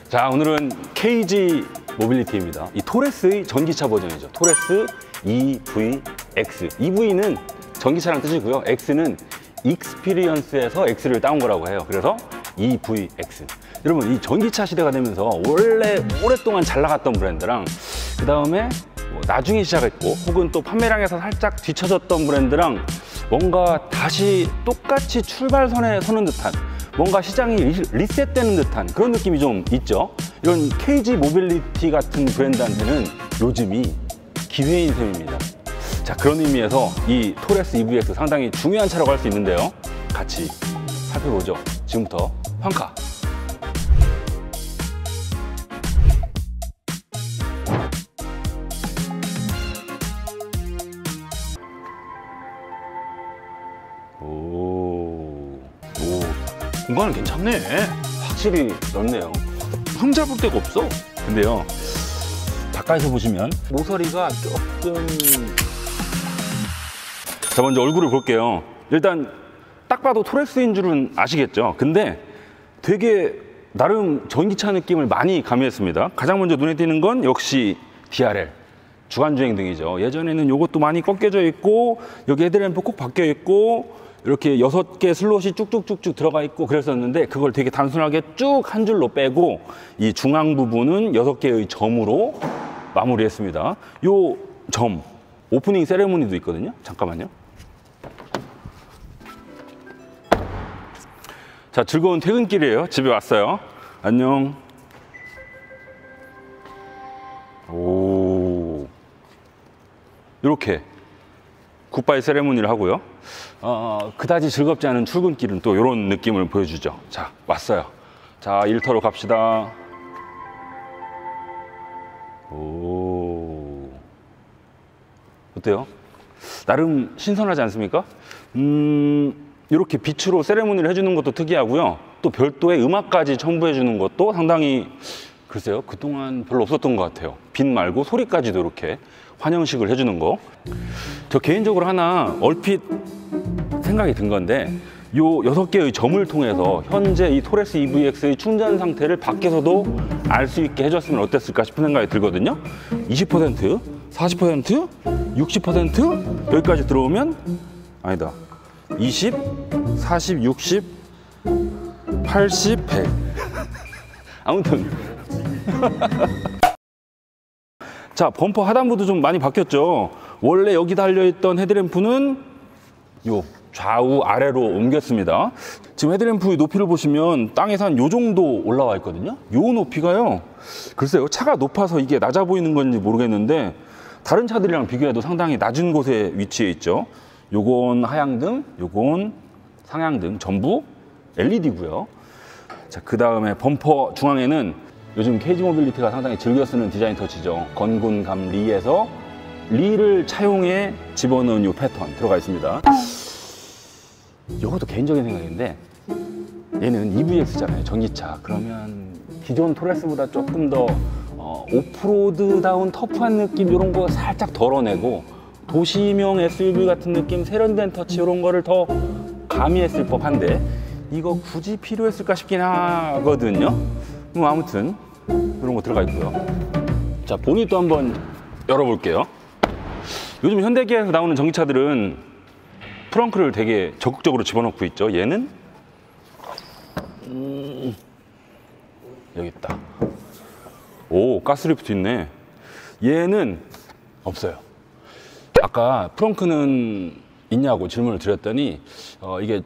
자, 오늘은 KG 모빌리티입니다. 이 토레스의 전기차 버전이죠. 토레스 EVX. EV는 전기차란 뜻이고요. X는 익스피리언스에서 X를 따온 거라고 해요. 그래서 EVX. 여러분, 이 전기차 시대가 되면서 원래 오랫동안 잘 나갔던 브랜드랑 그 다음에 나중에 시작했고 혹은 또 판매량에서 살짝 뒤처졌던 브랜드랑 뭔가 다시 똑같이 출발선에 서는 듯한, 뭔가 시장이 리셋되는 듯한 그런 느낌이 좀 있죠. 이런 KG 모빌리티 같은 브랜드한테는 요즘이 기회인 셈입니다. 자, 그런 의미에서 이 토레스 EVX 상당히 중요한 차라고 할 수 있는데요. 같이 살펴보죠. 지금부터 황카. 공간은 괜찮네. 확실히 넓네요. 흠 잡을 데가 없어. 근데요, 가까이서 보시면 모서리가 조금... 자, 먼저 얼굴을 볼게요. 일단 딱 봐도 토레스인 줄은 아시겠죠? 근데 되게 나름 전기차 느낌을 많이 가미했습니다. 가장 먼저 눈에 띄는 건 역시 DRL 주간주행 등이죠. 예전에는 이것도 많이 꺾여져 있고 여기 헤드램프 꼭 박혀 있고 이렇게 6개 슬롯이 쭉쭉쭉쭉 들어가 있고 그랬었는데, 그걸 되게 단순하게 쭉 한 줄로 빼고 이 중앙 부분은 6개의 점으로 마무리했습니다. 요 점 오프닝 세레모니도 있거든요. 잠깐만요. 자, 즐거운 퇴근길이에요. 집에 왔어요. 안녕. 오, 이렇게 굿바이 세레모니를 하고요. 그다지 즐겁지 않은 출근길은 또 이런 느낌을 보여주죠. 자, 왔어요. 자, 일터로 갑시다. 오, 어때요? 나름 신선하지 않습니까? 이렇게 빛으로 세레모니를 해주는 것도 특이하고요. 또 별도의 음악까지 첨부해 주는 것도 상당히, 글쎄요, 그동안 별로 없었던 것 같아요. 빛 말고 소리까지도 이렇게 환영식을 해주는 거. 저 개인적으로 하나 얼핏 생각이 든 건데, 요 6개의 점을 통해서 현재 이 토레스 EVX의 충전 상태를 밖에서도 알 수 있게 해줬으면 어땠을까 싶은 생각이 들거든요. 20%, 40%, 60% 여기까지 들어오면, 아니다, 20, 40, 60, 80, 100 아무튼 자, 범퍼 하단부도 좀 많이 바뀌었죠. 원래 여기 달려있던 헤드램프는 요 좌우 아래로 옮겼습니다. 지금 헤드램프의 높이를 보시면 땅에서 한 요 정도 올라와 있거든요. 요 높이가요, 글쎄요, 차가 높아서 이게 낮아 보이는 건지 모르겠는데 다른 차들이랑 비교해도 상당히 낮은 곳에 위치해 있죠. 요건 하향등, 요건 상향등, 전부 LED고요. 자, 그 다음에 범퍼 중앙에는 요즘 KG 모빌리티가 상당히 즐겨 쓰는 디자인 터치죠. 건군감 리에서 리를 차용해 집어넣은 요 패턴 들어가 있습니다. 이것도 개인적인 생각인데, 얘는 EVX잖아요. 전기차. 그러면 기존 토레스보다 조금 더 오프로드다운 터프한 느낌 이런 거 살짝 덜어내고 도시명 SUV 같은 느낌, 세련된 터치 이런 거를 더 가미했을 법한데 이거 굳이 필요했을까 싶긴 하거든요. 아무튼 이런 거 들어가 있고요. 자, 보닛도 한번 열어볼게요. 요즘 현대기아에서 나오는 전기차들은 트렁크를 되게 적극적으로 집어넣고 있죠. 얘는 여기 있다. 오, 가스리프트 있네. 얘는 없어요. 아까 트렁크는 있냐고 질문을 드렸더니 이게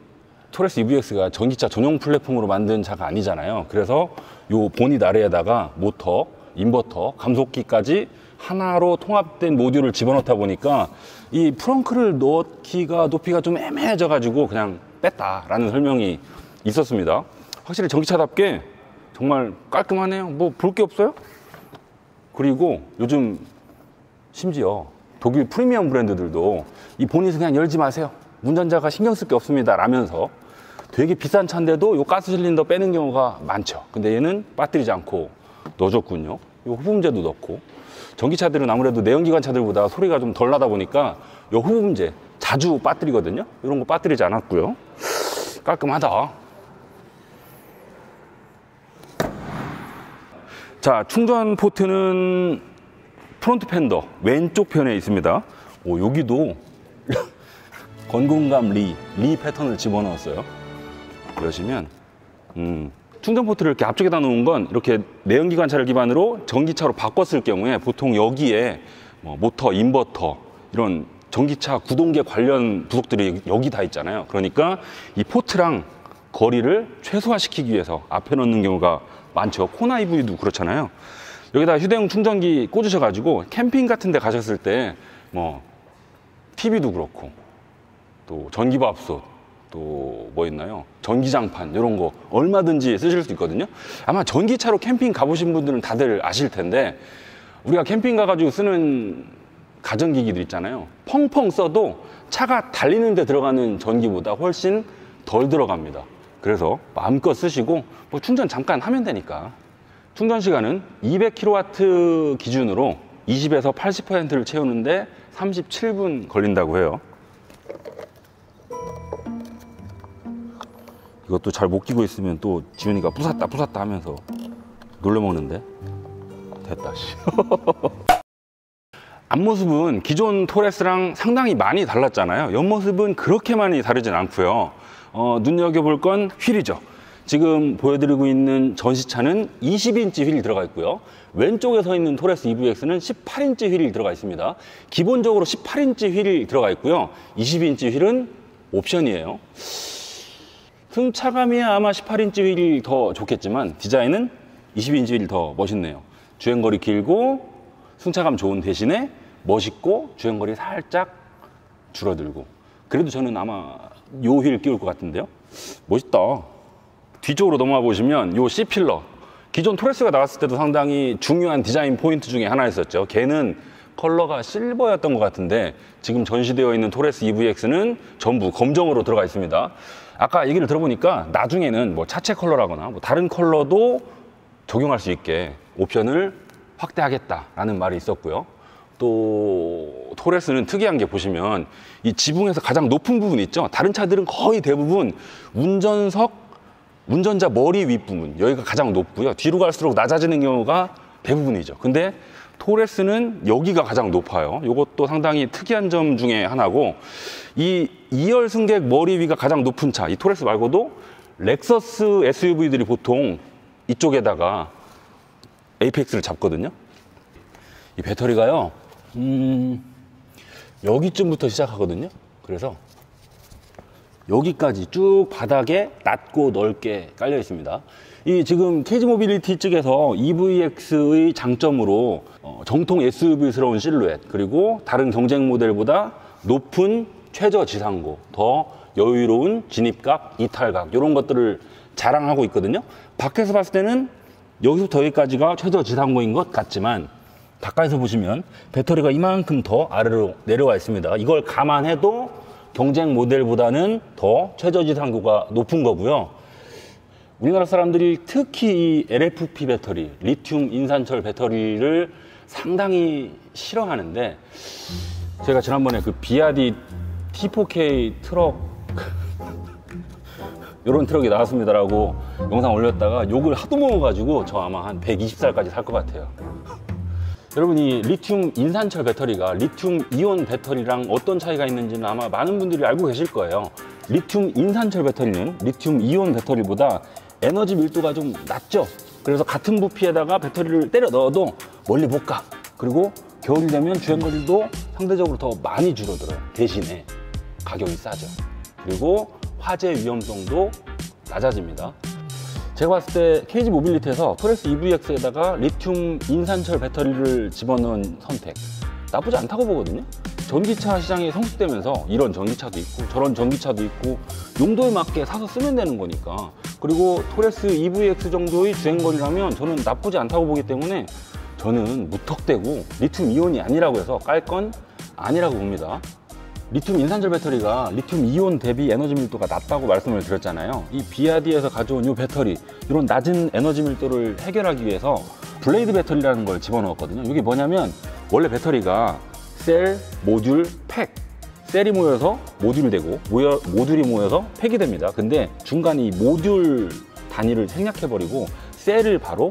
토레스 EVX가 전기차 전용 플랫폼으로 만든 차가 아니잖아요. 그래서 요 보닛 아래에다가 모터, 인버터, 감속기까지 하나로 통합된 모듈을 집어넣다 보니까 이 트렁크를 넣기가 높이가 좀 애매해져 가지고 그냥 뺐다라는 설명이 있었습니다. 확실히 전기차답게 정말 깔끔하네요. 뭐 볼 게 없어요. 그리고 요즘 심지어 독일 프리미엄 브랜드들도 이 보닛은 그냥 열지 마세요, 운전자가 신경 쓸 게 없습니다 라면서 되게 비싼 차인데도 요 가스 실린더 빼는 경우가 많죠. 근데 얘는 빠뜨리지 않고 넣어줬군요. 요 후분제도 넣고. 전기차들은 아무래도 내연기관 차들보다 소리가 좀 덜 나다 보니까 요 후분제 자주 빠뜨리거든요. 이런 거 빠뜨리지 않았고요. 깔끔하다. 자, 충전 포트는 프론트 팬더 왼쪽 편에 있습니다. 여기도 건공감 리 패턴을 집어넣었어요. 여시면 충전 포트를 이렇게 앞쪽에다 놓은 건 이렇게 내연기관차를 기반으로 전기차로 바꿨을 경우에 보통 여기에 모터, 인버터 이런 전기차 구동계 관련 부속들이 여기 다 있잖아요. 그러니까 이 포트랑 거리를 최소화시키기 위해서 앞에 넣는 경우가 많죠. 코나 EV도 그렇잖아요. 여기다 휴대용 충전기 꽂으셔가지고 캠핑 같은 데 가셨을 때 TV도 그렇고 또 전기밥솥 또 뭐 있나요? 전기장판 이런 거 얼마든지 쓰실 수 있거든요. 아마 전기차로 캠핑 가보신 분들은 다들 아실 텐데 우리가 캠핑 가가지고 쓰는 가전기기들 있잖아요. 펑펑 써도 차가 달리는 데 들어가는 전기보다 훨씬 덜 들어갑니다. 그래서 마음껏 쓰시고 충전 잠깐 하면 되니까. 충전 시간은 200kW 기준으로 20에서 80%를 채우는데 37분 걸린다고 해요. 이것도 잘 못 끼고 있으면 또 지훈이가 부쉈다 하면서 놀려먹는데. 됐다. 앞모습은 기존 토레스랑 상당히 많이 달랐잖아요. 옆모습은 그렇게 많이 다르진 않고요. 눈여겨볼 건 휠이죠. 지금 보여드리고 있는 전시차는 20인치 휠이 들어가 있고요. 왼쪽에 서 있는 토레스 EVX는 18인치 휠이 들어가 있습니다. 기본적으로 18인치 휠이 들어가 있고요. 20인치 휠은 옵션이에요. 승차감이야 아마 18인치 휠이 더 좋겠지만 디자인은 20인치 휠이 더 멋있네요. 주행거리 길고 승차감 좋은 대신에 멋있고 주행거리 살짝 줄어들고. 그래도 저는 아마 요 휠 끼울 것 같은데요. 멋있다. 뒤쪽으로 넘어가 보시면 요 C필러, 기존 토레스가 나왔을 때도 상당히 중요한 디자인 포인트 중에 하나였었죠. 걔는 컬러가 실버였던 것 같은데 지금 전시되어 있는 토레스 EVX는 전부 검정으로 들어가 있습니다. 아까 얘기를 들어보니까 나중에는 차체 컬러라거나 다른 컬러도 적용할 수 있게 옵션을 확대하겠다라는 말이 있었고요. 또 토레스는 특이한 게 보시면 이 지붕에서 가장 높은 부분 있죠. 다른 차들은 거의 대부분 운전자 머리 윗부분 여기가 가장 높고요. 뒤로 갈수록 낮아지는 경우가 대부분이죠. 근데 토레스는 여기가 가장 높아요. 이것도 상당히 특이한 점 중에 하나고, 이 2열 승객 머리 위가 가장 높은 차, 이 토레스 말고도 렉서스 SUV들이 보통 이쪽에다가 에이펙스를 잡거든요. 이 배터리가요 여기쯤부터 시작하거든요. 그래서 여기까지 쭉 바닥에 낮고 넓게 깔려 있습니다. 이 지금 KG 모빌리티 측에서 EVX의 장점으로 정통 SUV스러운 실루엣, 그리고 다른 경쟁 모델보다 높은 최저 지상고, 더 여유로운 진입각, 이탈각 이런 것들을 자랑하고 있거든요. 밖에서 봤을 때는 여기서부터 여기까지가 최저 지상고인 것 같지만 가까이서 보시면 배터리가 이만큼 더 아래로 내려와 있습니다. 이걸 감안해도 경쟁 모델보다는 더 최저 지상고가 높은 거고요. 우리나라 사람들이 특히 이 LFP 배터리, 리튬 인산철 배터리를 상당히 싫어하는데, 제가 지난번에 그 비아디 T4K 트럭 이런 트럭이 나왔습니다라고 영상 올렸다가 욕을 하도 먹어가지고 저 아마 한 120살까지 살 것 같아요. 여러분, 이 리튬 인산철 배터리가 리튬 이온 배터리랑 어떤 차이가 있는지는 아마 많은 분들이 알고 계실 거예요. 리튬 인산철 배터리는 리튬 이온 배터리보다 에너지 밀도가 좀 낮죠. 그래서 같은 부피에다가 배터리를 때려 넣어도 멀리 못 가. 그리고 겨울이 되면 주행거리도 상대적으로 더 많이 줄어들어요. 대신에 가격이 싸죠. 그리고 화재 위험성도 낮아집니다. 제가 봤을 때 KG 모빌리티에서 토레스 EVX에다가 리튬 인산철 배터리를 집어넣은 선택 나쁘지 않다고 보거든요. 전기차 시장이 성숙되면서 이런 전기차도 있고 저런 전기차도 있고 용도에 맞게 사서 쓰면 되는 거니까, 그리고 토레스 EVX 정도의 주행거리라면 저는 나쁘지 않다고 보기 때문에 저는 무턱대고 리튬 이온이 아니라고 해서 깔 건 아니라고 봅니다. 리튬 인산철 배터리가 리튬 이온 대비 에너지 밀도가 낮다고 말씀을 드렸잖아요. 이 비아디에서 가져온 이 배터리, 이런 낮은 에너지 밀도를 해결하기 위해서 블레이드 배터리라는 걸 집어넣었거든요. 이게 뭐냐면 원래 배터리가 셀, 모듈, 팩, 셀이 모여서 모듈이 되고 모듈이 모여서 팩이 됩니다. 근데 중간에 이 모듈 단위를 생략해버리고 셀을 바로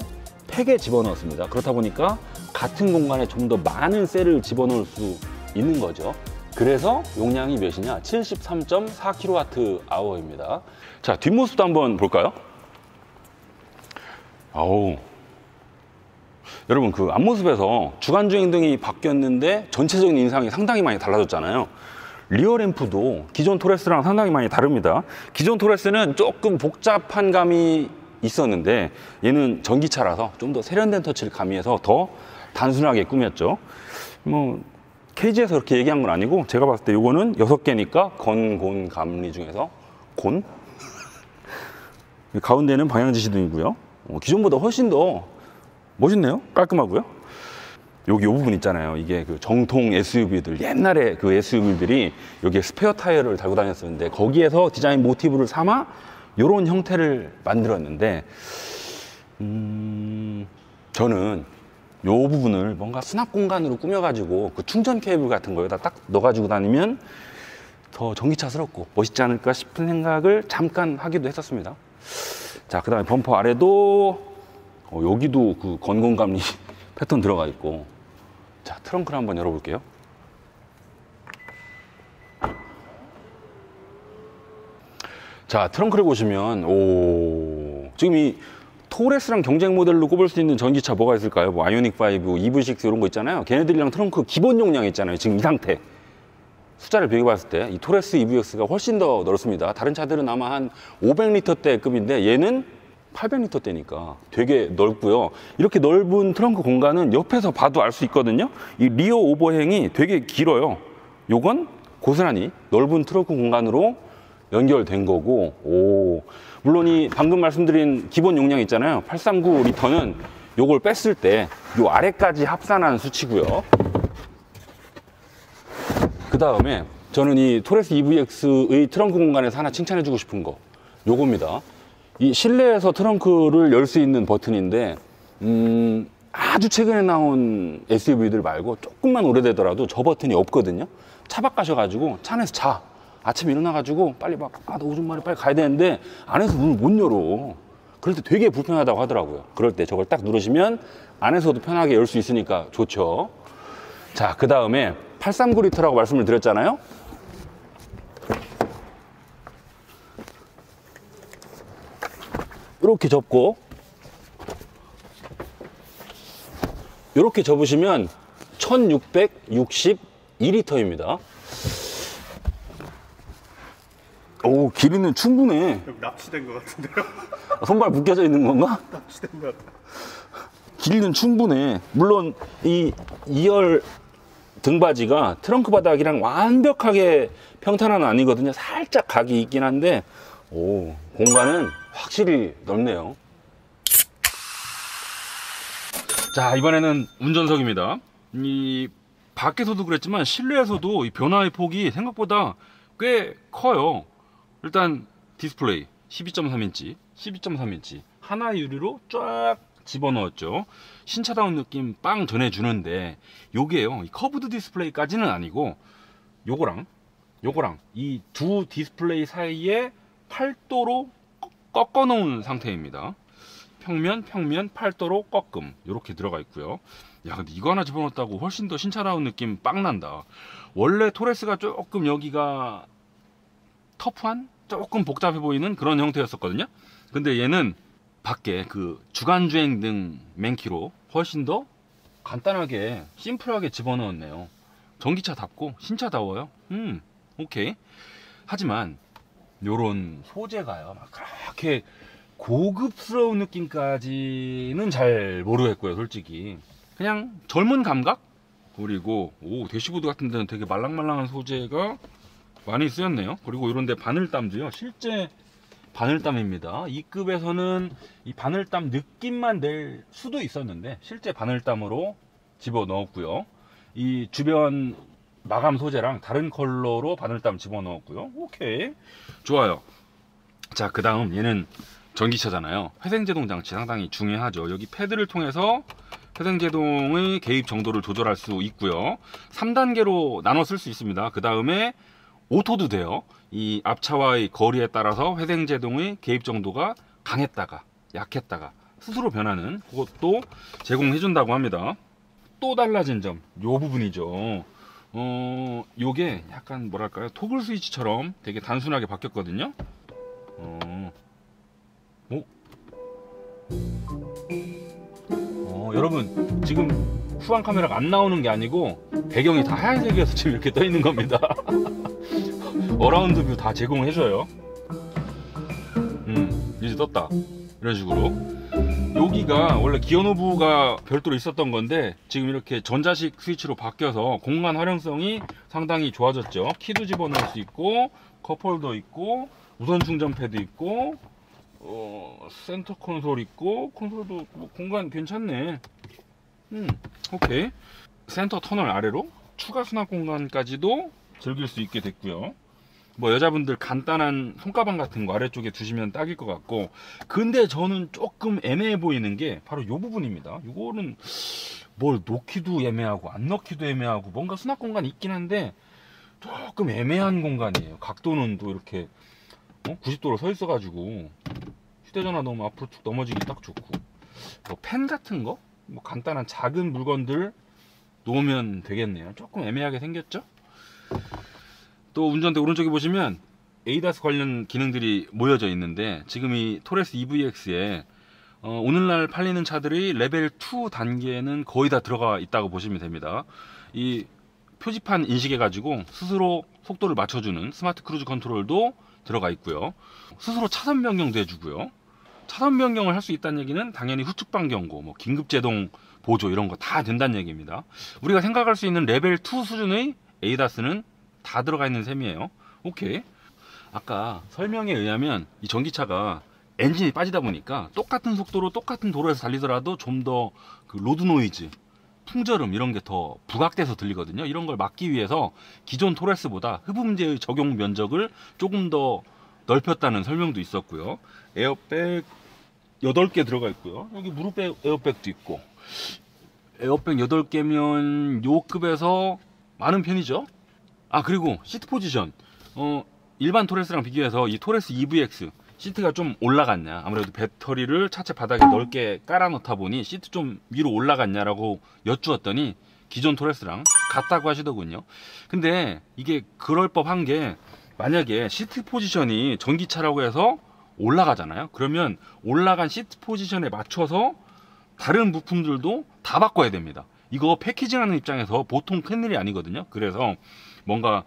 3개 집어넣었습니다. 그렇다 보니까 같은 공간에 좀 더 많은 셀을 집어넣을 수 있는 거죠. 그래서 용량이 몇이냐? 73.4kWh입니다. 자, 뒷모습도 한번 볼까요? 아우, 여러분, 그 앞모습에서 주간주행등이 바뀌었는데 전체적인 인상이 상당히 많이 달라졌잖아요. 리어램프도 기존 토레스랑 상당히 많이 다릅니다. 기존 토레스는 조금 복잡한 감이 있었는데 얘는 전기차라서 좀 더 세련된 터치를 가미해서 더 단순하게 꾸몄죠. 뭐 KG에서 그렇게 얘기한 건 아니고 제가 봤을 때 이거는 6개니까 건곤 감리 중에서 곤? 가운데는 방향지시등이고요. 기존보다 훨씬 더 멋있네요. 깔끔하고요. 여기 이 부분 있잖아요. 이게 그 정통 SUV들, 옛날에 그 SUV들이 여기에 스페어 타이어를 달고 다녔었는데 거기에서 디자인 모티브를 삼아 이런 형태를 만들었는데 저는 이 부분을 뭔가 수납 공간으로 꾸며가지고 그 충전 케이블 같은 거에다 딱 넣어가지고 다니면 더 전기차스럽고 멋있지 않을까 싶은 생각을 잠깐 하기도 했었습니다. 자, 그 다음에 범퍼 아래도 여기도 그 건공감리 패턴 들어가 있고. 자, 트렁크를 한번 열어볼게요. 자, 트렁크를 보시면 지금 이 토레스랑 경쟁 모델로 꼽을 수 있는 전기차 뭐가 있을까요? 뭐 아이오닉 5, EV6 이런 거 있잖아요. 걔네들이랑 트렁크 기본 용량 있잖아요. 지금 이 상태 숫자를 비교해봤을 때 이 토레스 EVX가 훨씬 더 넓습니다. 다른 차들은 아마 한 500리터대 급인데 얘는 800리터대니까 되게 넓고요. 이렇게 넓은 트렁크 공간은 옆에서 봐도 알 수 있거든요. 이 리어 오버행이 되게 길어요. 요건 고스란히 넓은 트렁크 공간으로 연결된 거고, 물론 이 방금 말씀드린 기본 용량 있잖아요. 839리터는 요걸 뺐을 때 요 아래까지 합산한 수치고요. 그 다음에 저는 이 토레스 EVX의 트렁크 공간에서 하나 칭찬해주고 싶은 거 요겁니다. 이 실내에서 트렁크를 열 수 있는 버튼인데 아주 최근에 나온 SUV들 말고 조금만 오래되더라도 저 버튼이 없거든요. 차 밖 가셔가지고 차 안에서 자 아침에 일어나가지고 빨리 막 나 오줌 마려 빨리 가야 되는데 안에서 문을 못 열어. 그럴 때 되게 불편하다고 하더라고요. 그럴 때 저걸 딱 누르시면 안에서도 편하게 열 수 있으니까 좋죠. 자, 그 다음에 839리터라고 말씀을 드렸잖아요. 이렇게 접고 이렇게 접으시면 1662리터입니다. 오, 길이는 충분해. 여기 납치된 것 같은데요? 손발 묶여져 있는 건가? 납치된 것 같아. 길이는 충분해. 물론 이 2열 등받이가 트렁크 바닥이랑 완벽하게 평탄은 아니거든요. 살짝 각이 있긴 한데 공간은 확실히 넓네요. 자, 이번에는 운전석입니다. 이 밖에서도 그랬지만 실내에서도 이 변화의 폭이 생각보다 꽤 커요. 일단 디스플레이 12.3인치 하나의 유리로 쫙 집어넣었죠. 신차다운 느낌 빵 전해주는데 요게요, 이 커브드 디스플레이까지는 아니고 요거랑 이 두 디스플레이 사이에 팔도로 꺾어 놓은 상태입니다. 평면 8도로 꺾음 이렇게 들어가 있고요. 야, 근데 이거 하나 집어넣었다고 훨씬 더 신차다운 느낌 빵 난다. 원래 토레스가 조금 여기가 터프한 조금 복잡해 보이는 그런 형태였었거든요. 근데 얘는 밖에 그 주간주행 등 맨키로 훨씬 더 간단하게 심플하게 집어넣었네요. 전기차답고 신차다워요. 오케이. 하지만 요런 소재가요 막 그렇게 고급스러운 느낌까지는 잘 모르겠고요. 솔직히 그냥 젊은 감각. 그리고 대시보드 같은 데는 되게 말랑말랑한 소재가 많이 쓰였네요. 그리고 이런데 바늘땀도요, 실제 바늘땀입니다. 이 급에서는 이 바늘땀 느낌만 낼 수도 있었는데 실제 바늘땀으로 집어넣었고요. 이 주변 마감 소재랑 다른 컬러로 바늘땀 집어넣었고요. 오케이, 좋아요. 자, 그 다음 얘는 전기차잖아요. 회생제동 장치 상당히 중요하죠. 여기 패드를 통해서 회생제동의 개입 정도를 조절할 수 있고요. 3단계로 나눠 쓸 수 있습니다. 그 다음에 오토도 돼요. 이 앞차와의 거리에 따라서 회생제동의 개입 정도가 강했다가 약했다가 스스로 변하는 그것도 제공해 준다고 합니다. 또 달라진 점, 요 부분이죠. 요게 약간 뭐랄까요, 토글 스위치처럼 되게 단순하게 바뀌었거든요. 여러분, 지금 후방 카메라가 안 나오는 게 아니고 배경이 다 하얀색이어서 지금 이렇게 떠 있는 겁니다. 어라운드 뷰 다 제공해줘요. 이제 떴다. 이런 식으로. 여기가 원래 기어노브가 별도로 있었던 건데 지금 이렇게 전자식 스위치로 바뀌어서 공간 활용성이 상당히 좋아졌죠. 키도 집어넣을 수 있고, 컵홀더 있고, 무선 충전 패드 있고, 센터 콘솔 있고, 콘솔도 뭐 공간 괜찮네. 오케이. 센터 터널 아래로 추가 수납 공간까지도 즐길 수 있게 됐고요. 뭐 여자분들 간단한 손가방 같은 거 아래쪽에 두시면 딱일 것 같고, 근데 저는 조금 애매해 보이는 게 바로 이 부분입니다. 이거는 뭘 놓기도 애매하고 안 넣기도 애매하고 뭔가 수납 공간이 있긴 한데 조금 애매한 공간이에요. 각도는 또 이렇게 90도로 서 있어 가지고 휴대전화 너무 앞으로 쭉 넘어지기 딱 좋고, 뭐 펜 같은 거, 뭐 간단한 작은 물건들 놓으면 되겠네요. 조금 애매하게 생겼죠? 또 운전대 오른쪽에 보시면 ADAS 관련 기능들이 모여져 있는데, 지금 이 토레스 EVX에 오늘날 팔리는 차들이 레벨 2 단계는 거의 다 들어가 있다고 보시면 됩니다. 이 표지판 인식해 가지고 스스로 속도를 맞춰주는 스마트 크루즈 컨트롤도 들어가 있고요. 스스로 차선 변경도 해주고요. 차선 변경을 할 수 있다는 얘기는 당연히 후측방 경고, 뭐 긴급 제동 보조 이런 거 다 된다는 얘기입니다. 우리가 생각할 수 있는 레벨 2 수준의 ADAS는 다 들어가 있는 셈이에요. 오케이. 아까 설명에 의하면 이 전기차가 엔진이 빠지다 보니까 똑같은 속도로 똑같은 도로에서 달리더라도 좀 더 그 로드 노이즈, 풍절음 이런 게 더 부각돼서 들리거든요. 이런 걸 막기 위해서 기존 토레스보다 흡음재의 적용 면적을 조금 더 넓혔다는 설명도 있었고요. 에어백 8개 들어가 있고요. 여기 무릎 에어백도 있고, 에어백 8개면 요 급에서 많은 편이죠. 그리고 시트 포지션, 일반 토레스랑 비교해서 이 토레스 EVX 시트가 좀 올라갔냐, 아무래도 배터리를 차체 바닥에 넓게 깔아 놓다 보니 시트 좀 위로 올라갔냐라고 여쭈었더니 기존 토레스랑 같다고 하시더군요. 근데 이게 그럴 법한 게, 만약에 시트 포지션이 전기차라고 해서 올라가잖아요. 그러면 올라간 시트 포지션에 맞춰서 다른 부품들도 다 바꿔야 됩니다. 이거 패키징하는 입장에서 보통 큰일이 아니거든요. 그래서 뭔가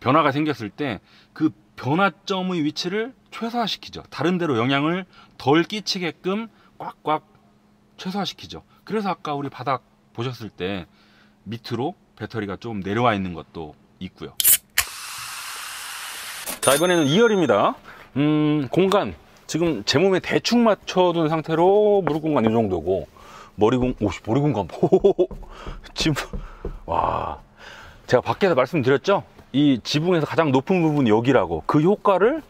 변화가 생겼을 때 그 변화점의 위치를 최소화시키죠. 다른 데로 영향을 덜 끼치게끔 꽉꽉 최소화시키죠. 그래서 아까 우리 바닥 보셨을 때 밑으로 배터리가 좀 내려와 있는 것도 있고요. 자, 이번에는 2열입니다. 공간 지금 제 몸에 대충 맞춰둔 상태로 무릎 공간 이 정도고, 머리 공간 지금 와, 제가 밖에서 말씀드렸죠? 이 지붕에서 가장 높은 부분이 여기라고. 그 효과를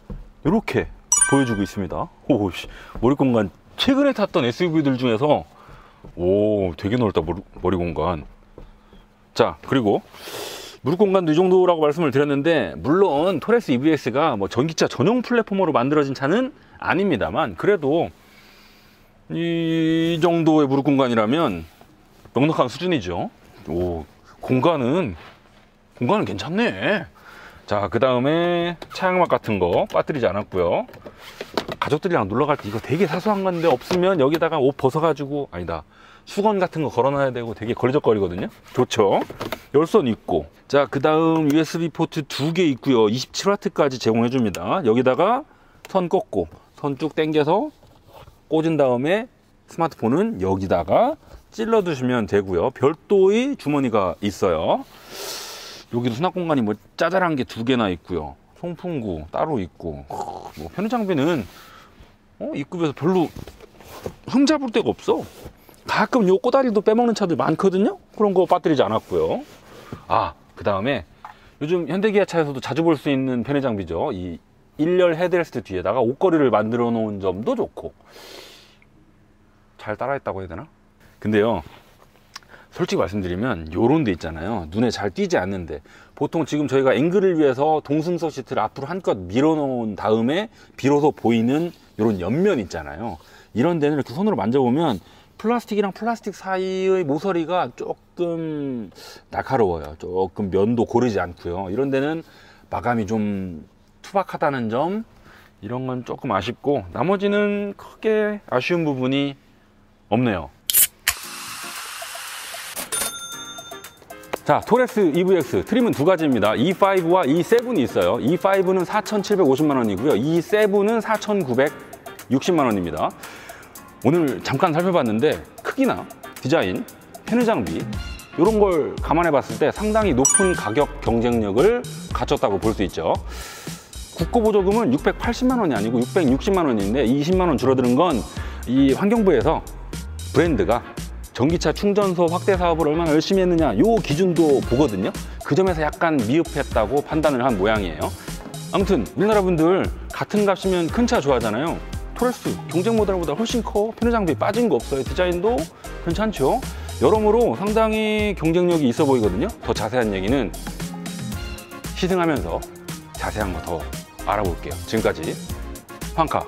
이렇게 보여주고 있습니다. 머리 공간 최근에 탔던 SUV들 중에서 되게 넓다. 머리 공간. 자, 그리고 무릎 공간도 이 정도라고 말씀을 드렸는데, 물론 토레스 EVX가 뭐 전기차 전용 플랫폼으로 만들어진 차는 아닙니다만, 그래도 이 정도의 무릎 공간이라면 넉넉한 수준이죠. 공간은 괜찮네. 자, 그 다음에 차양막 같은 거 빠뜨리지 않았고요. 가족들이랑 놀러 갈 때 이거 되게 사소한 건데 없으면 여기다가 옷 벗어가지고, 수건 같은 거 걸어놔야 되고 되게 걸리적거리거든요. 좋죠. 열선 있고, 자, 그 다음 USB 포트 2개 있고요. 27W까지 제공해 줍니다. 여기다가 선 꽂고 선 쭉 당겨서 꽂은 다음에 스마트폰은 여기다가 찔러 두시면 되고요. 별도의 주머니가 있어요. 여기도 수납 공간이 뭐 짜잘한 게 2개나 있고요. 송풍구 따로 있고, 뭐 편의 장비는 입구에서 별로 흠잡을 데가 없어. 가끔 요 꼬다리도 빼먹는 차들 많거든요. 그런 거 빠뜨리지 않았고요. 그 다음에 요즘 현대기아 차에서도 자주 볼 수 있는 편의 장비죠. 이 1열 헤드레스트 뒤에다가 옷걸이를 만들어 놓은 점도 좋고, 잘 따라했다고 해야 되나? 근데요, 솔직히 말씀드리면 요런 데 있잖아요. 눈에 잘 띄지 않는데, 보통 지금 저희가 앵글을 위해서 동승석 시트를 앞으로 한껏 밀어 놓은 다음에 비로소 보이는 요런 옆면 있잖아요. 이런 데는 이렇게 손으로 만져보면 플라스틱이랑 플라스틱 사이의 모서리가 조금 날카로워요. 조금 면도 고르지 않고요. 이런 데는 마감이 좀 투박하다는 점, 이런 건 조금 아쉽고 나머지는 크게 아쉬운 부분이 없네요. 자, 토렉스 EVX 트림은 두 가지입니다. E5와 E7이 있어요. E5는 4,750만 원이고요. E7은 4,960만 원입니다. 오늘 잠깐 살펴봤는데 크기나 디자인, 패널 장비 이런 걸 감안해 봤을 때 상당히 높은 가격 경쟁력을 갖췄다고 볼 수 있죠. 국고보조금은 680만 원이 아니고 660만 원인데 20만 원 줄어드는 건 이 환경부에서 브랜드가 전기차 충전소 확대 사업을 얼마나 열심히 했느냐 요 기준도 보거든요. 그 점에서 약간 미흡했다고 판단을 한 모양이에요. 아무튼 우리나라 분들 같은 값이면 큰 차 좋아하잖아요. 토레스 경쟁 모델보다 훨씬 커. 편의 장비 빠진 거 없어요. 디자인도 괜찮죠. 여러모로 상당히 경쟁력이 있어 보이거든요. 더 자세한 얘기는 시승하면서 자세한 거 더 알아볼게요. 지금까지 황카